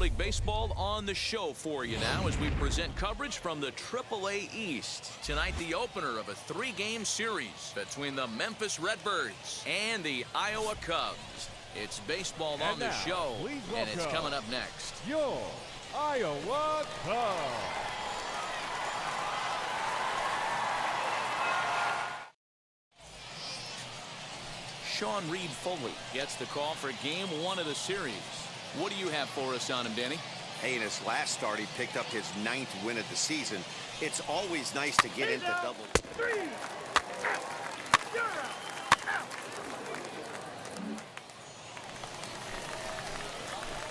League Baseball on the show for you now as we present coverage from the AAA East. Tonight, the opener of a 3-game series between the Memphis Redbirds and the Iowa Cubs. It's baseball on the show, and it's coming up next. Your Iowa Cubs. Sean Reed Foley gets the call for game 1 of the series. What do you have for us on him, Denny? Hey, in his last start, he picked up his 9th win of the season. It's always nice to get into double.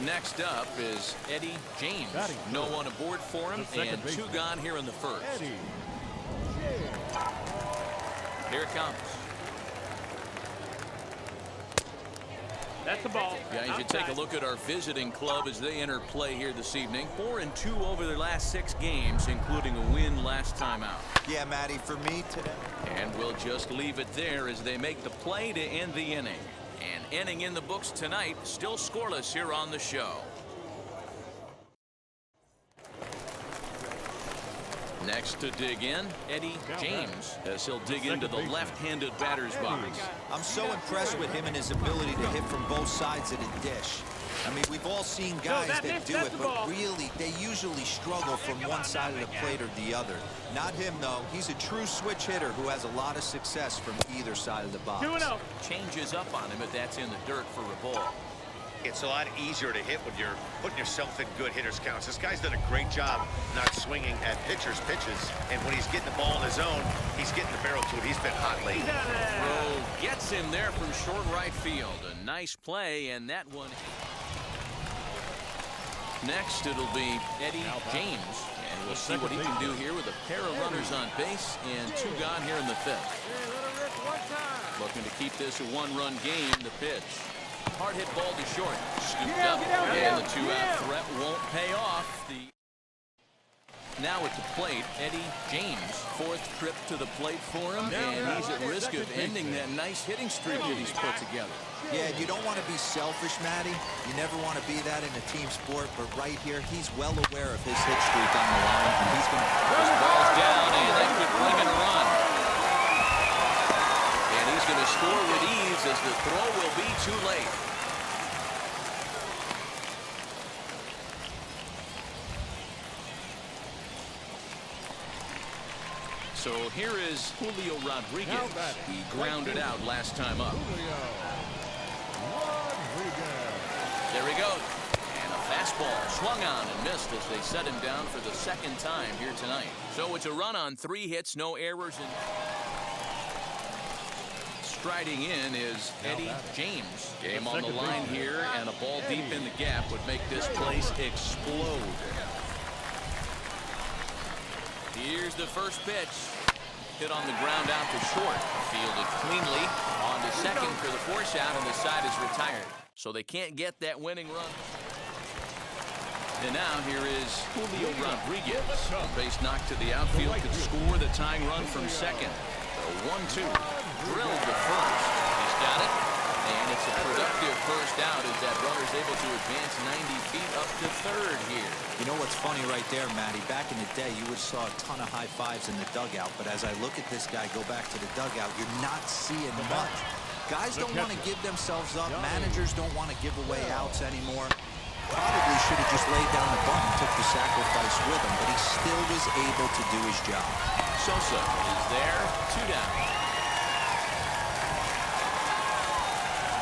Next up is Eddie James. No one aboard for him, and 2 gone here in the first. Here it comes. That's the ball. Guys, you take a look at our visiting club as they enter play here this evening. 4-2 over their last 6 games, including a win last time out. Yeah, Matty, for me today. And we'll just leave it there as they make the play to end the inning. And inning in the books tonight, still scoreless here on the show. Next to dig in, Eddie James, as he'll dig into the left-handed batter's box. I'm so impressed with him and his ability to hit from both sides of the dish. I mean, we've all seen guys that do it, but really, they usually struggle from one side of the plate or the other. Not him, though. He's a true switch hitter who has a lot of success from either side of the box. Changes up on him, but that's in the dirt for a ball. It's a lot easier to hit when you're putting yourself in good hitters' counts. This guy's done a great job not swinging at pitchers' pitches, and when he's getting the ball in his zone, he's getting the barrel to it. He's been hot lately. Rowe gets him there from short right field. A nice play, and that one. Next, it'll be Eddie James, and we'll see what he can do here with a pair of runners on base and 2 gone here in the 5th. Looking to keep this a 1-run game. The pitch. Hard hit ball to short. Scooped up. And the 2-out threat won't pay off. Now at the plate, Eddie James. 4th trip to the plate for him, and he's at risk of ending that nice hitting streak that he's put together. Yeah, you don't want to be selfish, Matty. You never want to be that in a team sport, but right here, he's well aware of his hit streak on the line, and he's going to... This ball's down, and that could bring in a run. And he's going to score with ease as the throw will be too late. So here is Julio Rodriguez. He grounded out last time up. There he goes. And a fastball swung on and missed as they set him down for the 2nd time here tonight. So it's a run on 3 hits, no errors. And striding in is Eddie James. Game on the line here, and a ball deep in the gap would make this place explode. Here's the first pitch. Hit on the ground out to short. Fielded cleanly. On to second for the force out, and the side is retired. So they can't get that winning run. And now here is Julio Rodriguez. Base knock to the outfield could score the tying run from second. A 1-2. Drilled to first. He's got it. And it's a productive first out as that runner's able to advance 90 feet up to third here. You know what's funny right there, Matty? Back in the day, you would have saw a ton of high fives in the dugout, but as I look at this guy go back to the dugout, you're not seeing much. Guys don't want to give themselves up. Managers don't want to give away outs anymore. Probably should have just laid down the bunt and took the sacrifice with him, but he still was able to do his job. Sosa is there, 2 down.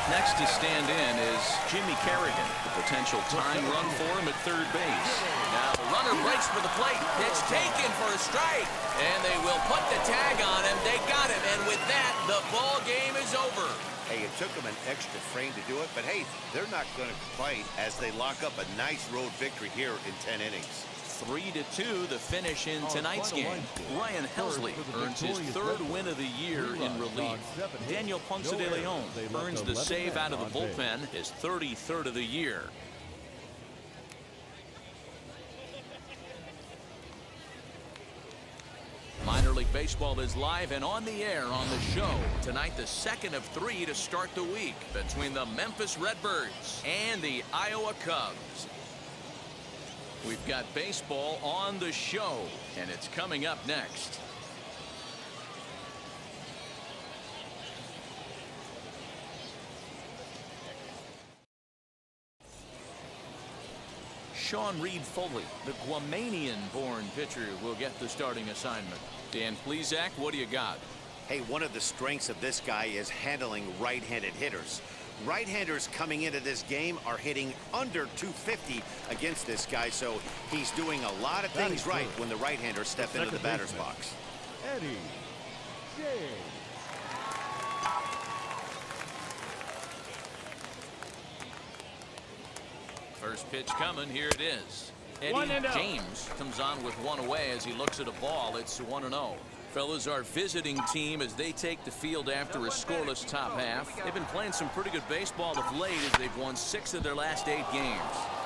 Next to stand in is Jimmy Kerrigan. The potential tying run for him at third base. Now the runner breaks for the plate. Pitch taken for a strike. And they will put the tag on him. They got him. And with that, the ball game is over. Hey, it took them an extra frame to do it, but hey, they're not going to complain as they lock up a nice road victory here in 10 innings. 3-2 the finish in tonight's game. Ryan Helsley earns his 3rd win of the year in relief. Daniel Ponce de Leon earns the save out of the bullpen, his 33rd of the year. Minor League Baseball is live and on the air on the show. Tonight, the 2nd of 3 to start the week between the Memphis Redbirds and the Iowa Cubs. We've got baseball on the show, and it's coming up next. Sean Reed Foley, the Guamanian-born pitcher, will get the starting assignment. Dan Plesac, what do you got? Hey, one of the strengths of this guy is handling right-handed hitters. Right-handers coming into this game are hitting under 250 against this guy, so he's doing a lot of things right when the right-handers step into the batter's box. Eddie James. First pitch coming. Here it is. Eddie James comes on with one away as he looks at a ball. It's 1-0. Fellas, our visiting team as they take the field after a scoreless top half. They've been playing some pretty good baseball of late as they've won 6 of their last 8 games.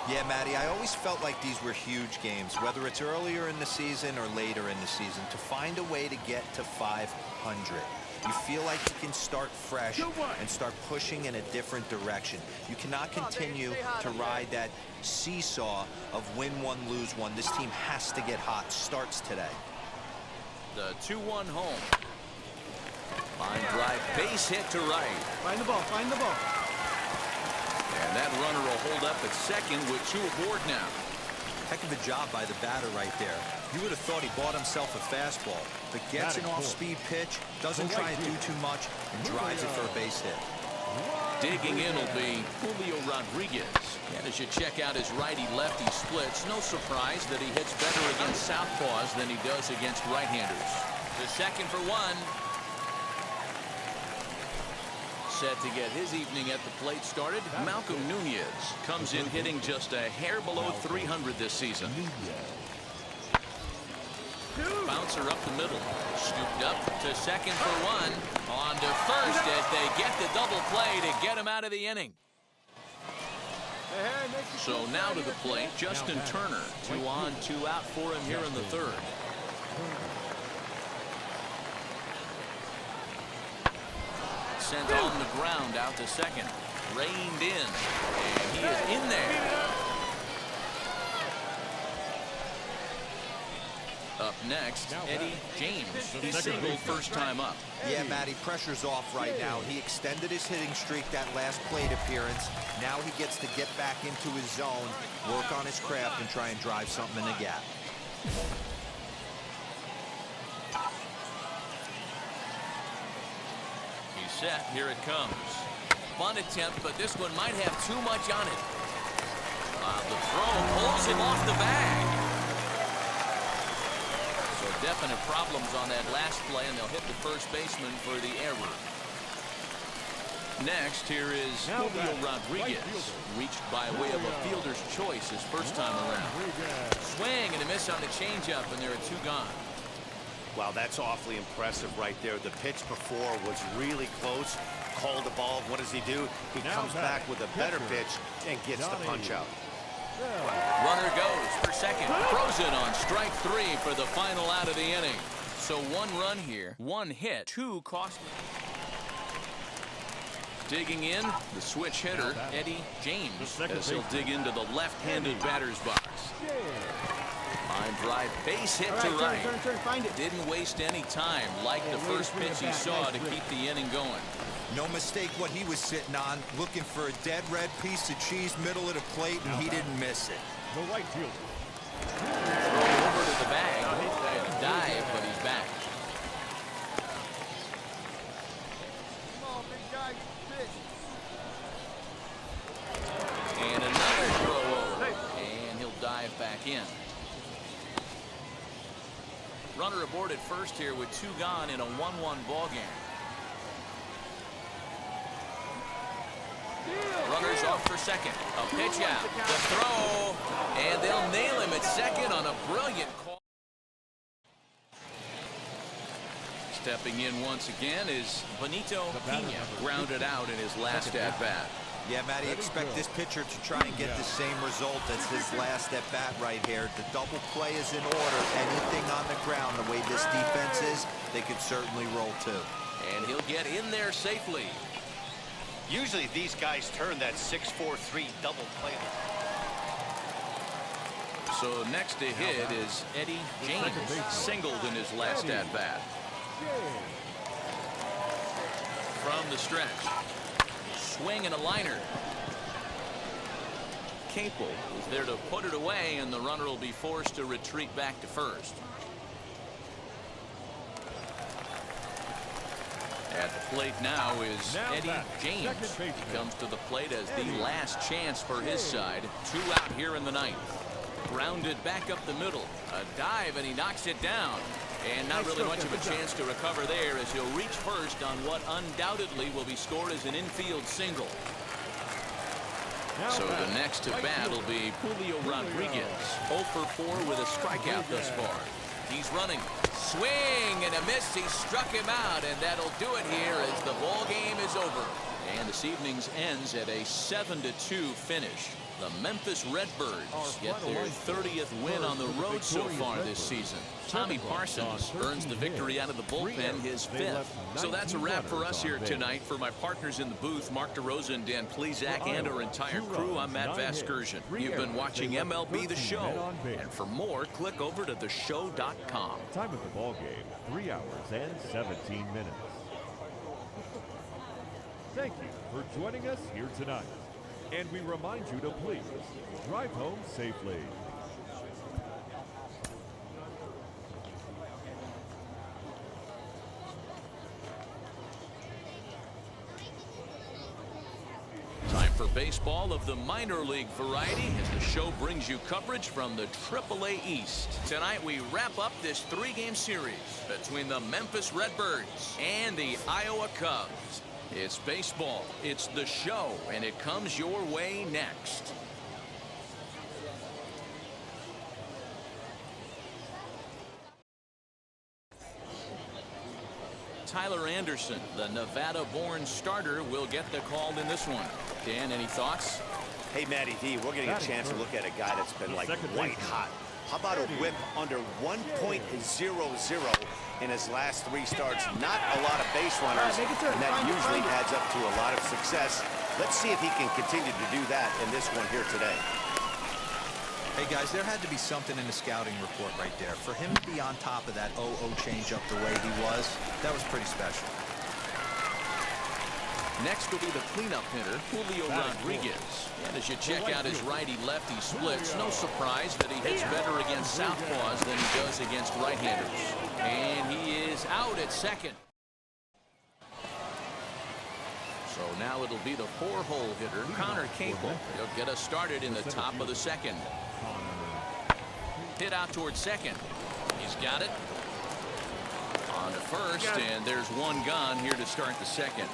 Yeah, Matty, I always felt like these were huge games, whether it's earlier in the season or later in the season, to find a way to get to 500. You feel like you can start fresh and start pushing in a different direction. You cannot continue to ride that seesaw of win one, lose one. This team has to get hot. Starts today. The 2-1 home. Line drive, base hit to right. Find the ball, find the ball. And that runner will hold up at second with 2 aboard now. Heck of a job by the batter right there. You would have thought he bought himself a fastball, but gets an off-speed pitch, doesn't try and do too much, and drives it for a base hit. Digging in will be Julio Rodriguez. And as you check out his righty-lefty splits, no surprise that he hits better against southpaws than he does against right-handers. The second for 1. Set to get his evening at the plate started. Malcolm Nunez comes in hitting just a hair below 300 this season. Bouncer up the middle. Scooped up to second for 1. On to first as they get the double play to get him out of the inning. So now to the plate, Justin Turner. 2 on, 2 out for him here in the third. Sent on the ground out to second. Reined in. And he is in there. Up next, Eddie James. He singled first time up. Yeah, Matty, pressure's off right now. He extended his hitting streak that last plate appearance. Now he gets to get back into his zone, work on his craft, and try and drive something in the gap. He's set. Here it comes. Bunt attempt, but this one might have too much on it. The throw pulls him off the bag. Definite problems on that last play, and they'll hit the first baseman for the error. Next, here is Julio Rodriguez, reached by way of a fielder's choice his first time around. Swing and a miss on the changeup, and there are 2 gone. Wow, that's awfully impressive right there. The pitch before was really close. Called the ball. What does he do? He comes back with a better pitch and gets the punch out. Runner goes for second. Frozen on strike 3 for the final out of the inning. So 1 run here, 1 hit, 2 costly. Digging in, the switch hitter, Eddie James, as he'll dig into the left-handed batter's box. Line drive, base hit to right. Find it. Didn't waste any time, like the first pitch he saw to keep the inning going. No mistake what he was sitting on, looking for a dead red piece of cheese middle of the plate, and he didn't miss it. The right fielder. Throw over to the bag. Dive, but he's back. Come on, big guy, pitch. And another throw over. And he'll dive back in. Runner aboard at first here with 2 gone in a 1-1 ball game. Runners off for second. A pitch out. The throw. And they'll nail him at second on a brilliant call. Stepping in once again is Benito Pena. Grounded out in his last at-bat. Yeah, Matty, expect this pitcher to try and get the same result as his last at-bat right here. The double play is in order. Anything on the ground, the way this defense is, they could certainly roll too. And he'll get in there safely. Usually these guys turn that 6-4-3 double play. So So next to hit is Eddie James. Singled in his last at-bat. From the stretch. Swing and a liner. Capel is there to put it away, and the runner will be forced to retreat back to first. At the plate now is Eddie James. He comes to the plate as the last chance for his side. 2 out here in the ninth. Grounded back up the middle. A dive, and he knocks it down. And not really much of a chance to recover there, as he'll reach first on what undoubtedly will be scored as an infield single. So the next to bat will be Julio Rodriguez. 0 for 4 with a strikeout thus far. He's running. Swing and a miss. He struck him out, and that'll do it here as the ball game is over. And this evening's ends at a 7-2 finish. The Memphis Redbirds get their 30th win on the road so far this season. Tommy Parsons earns the victory out of the bullpen, his 5th. So that's a wrap for us here tonight. For my partners in the booth, Mark DeRosa and Dan Plesac, and our entire crew, I'm Matt Vasgersian. You've been watching MLB The Show. And for more, click over to theshow.com. Time of the ball game, 3 hours and 17 minutes. Thank you for joining us here tonight. And we remind you to please drive home safely. Time for baseball of the minor league variety as the show brings you coverage from the AAA East. Tonight we wrap up this 3-game series between the Memphis Redbirds and the Iowa Cubs. It's baseball, it's the show, and it comes your way next. Tyler Anderson, the Nevada-born starter, will get the call in this one. Dan, any thoughts? Hey, Matty D, we're getting a chance to look at a guy that's been like white hot. How about a whip under 1.00 in his last 3 starts? Not a lot of base runners, and that usually adds up to a lot of success. Let's see if he can continue to do that in this one here today. Hey, guys, there had to be something in the scouting report right there. For him to be on top of that 0-0 changeup the way he was, that was pretty special. Next will be the cleanup hitter, Julio Rodriguez. And as you check out his righty-lefty splits, no surprise that he hits better against southpaws than he does against right-handers. And he is out at second. So now it'll be the 4-hole hitter, Connor Capel. He'll get us started in the top of the second. Hit out towards second. He's got it. On to first, and there's one gone here to start the second.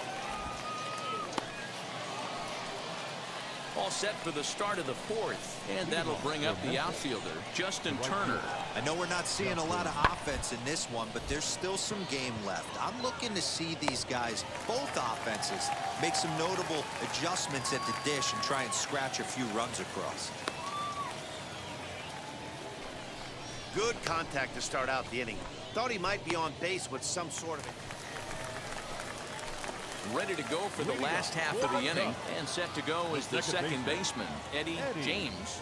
All set for the start of the 4th, and that'll bring up the outfielder, Justin Turner. I know we're not seeing a lot of offense in this one, but there's still some game left. I'm looking to see these guys, both offenses, make some notable adjustments at the dish and try and scratch a few runs across. Good contact to start out the inning. Thought he might be on base with some sort of... Ready to go for the last half of the inning, and set to go is the second baseman, Eddie James.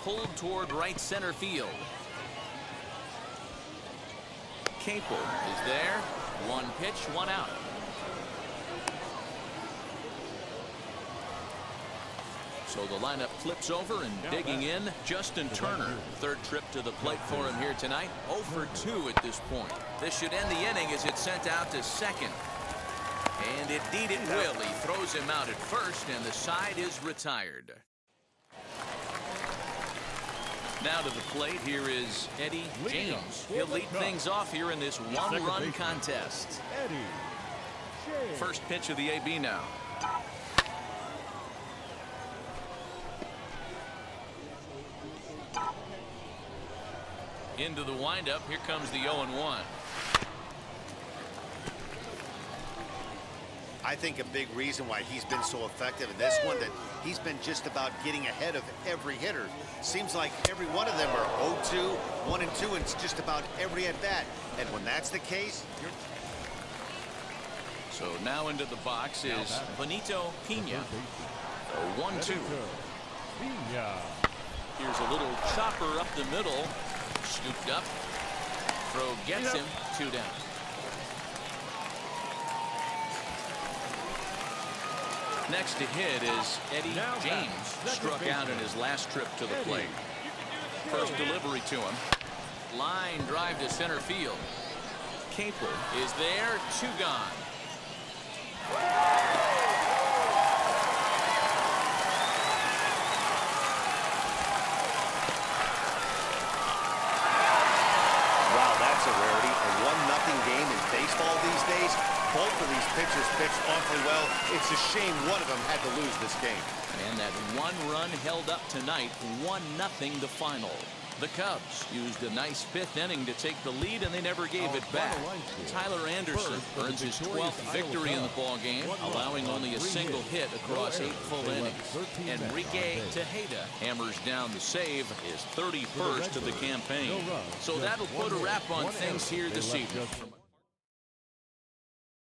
Pulled toward right center field. Capel is there. 1 pitch, 1 out. So the lineup flips over, and digging in, Justin Turner. 3rd trip to the plate for him here tonight. 0 for 2 at this point. This should end the inning as it's sent out to second. And indeed it will. He throws him out at first, and the side is retired. Now to the plate, here is Eddie James. He'll lead things off here in this 1-run contest. First pitch of the AB now. Into the windup. Here comes the 0-1. I think a big reason why he's been so effective in this one, that he's been just about getting ahead of every hitter. Seems like every one of them are 0-2, 1-2, and it's just about every at-bat. And when that's the case, So now into the box is Benito Pena. 1-2. Here's a little chopper up the middle. Scooped up. Throw gets him. 2 down. Next to hit is Eddie James. Struck out in his last trip to the plate. First delivery to him. Line drive to center field. Capel is there. 2 gone. Wow, that's a rarity. A 1-0 game in baseball these days. Both of these pitchers pitched awfully well. It's a shame one of them had to lose this game. And that 1 run held up tonight. 1-0 the final. The Cubs used a nice 5th inning to take the lead, and they never gave it back. Tyler Anderson earns his 12th victory in the ball game, allowing only a single hit across 8 full innings. Enrique Tejeda hammers down the save, his 31st of the campaign. So that'll put a wrap on things here this evening.